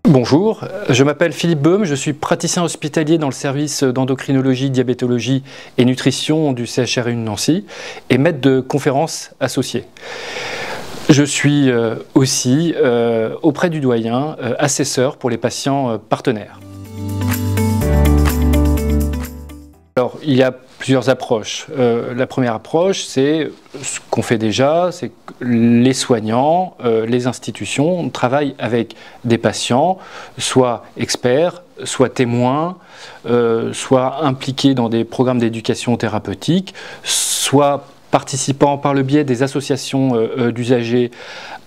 Bonjour, je m'appelle Philippe Baume, je suis praticien hospitalier dans le service d'endocrinologie, diabétologie et nutrition du CHRU de Nancy et maître de conférences associé. Je suis aussi auprès du doyen assesseur pour les patients partenaires. Alors, il y a plusieurs approches. La première approche, c'est ce qu'on fait déjà, c'est que les soignants, les institutions travaillent avec des patients, soit experts, soit témoins, soit impliqués dans des programmes d'éducation thérapeutique, soit participant par le biais des associations d'usagers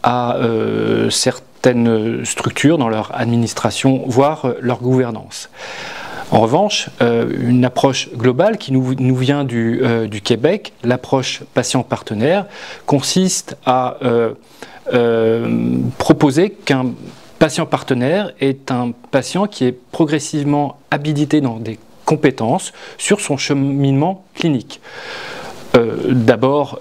à certaines structures dans leur administration, voire leur gouvernance. En revanche, une approche globale qui nous vient du Québec, l'approche patient-partenaire, consiste à proposer qu'un patient partenaire est un patient qui est progressivement habilité dans des compétences sur son cheminement clinique. D'abord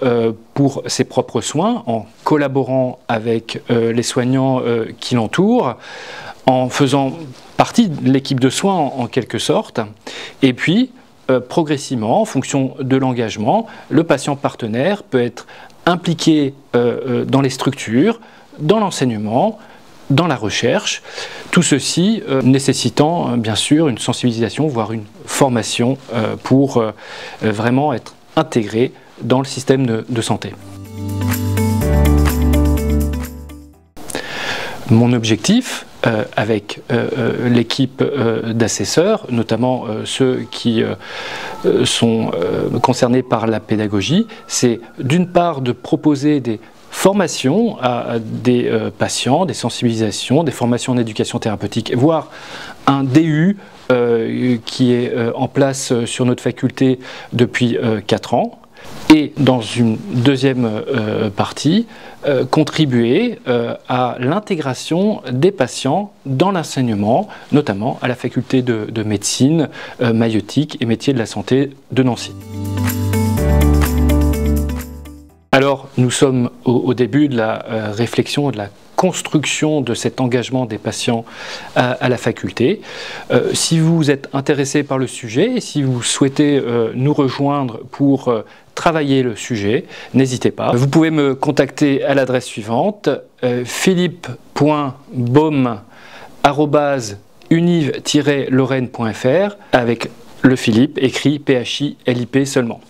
pour ses propres soins, en collaborant avec les soignants qui l'entourent, en faisant partie de l'équipe de soins en quelque sorte, et puis progressivement, en fonction de l'engagement, le patient partenaire peut être impliqué dans les structures, dans l'enseignement, dans la recherche, tout ceci nécessitant bien sûr une sensibilisation, voire une formation pour vraiment être intégré dans le système de santé. Mon objectif avec l'équipe d'assesseurs, notamment ceux qui sont concernés par la pédagogie, c'est d'une part de proposer des formations à des patients, des sensibilisations, des formations en éducation thérapeutique, voire un DU qui est en place sur notre faculté depuis 4 ans. Et dans une deuxième partie, contribuer à l'intégration des patients dans l'enseignement, notamment à la faculté de médecine, maïeutique et métiers de la santé de Nancy. Alors, nous sommes au début de la réflexion, de la construction de cet engagement des patients à la faculté. Si vous êtes intéressé par le sujet, si vous souhaitez nous rejoindre pour travailler le sujet, n'hésitez pas. Vous pouvez me contacter à l'adresse suivante, philippe.baume@univ-lorraine.fr avec le Philippe écrit PHILIP seulement.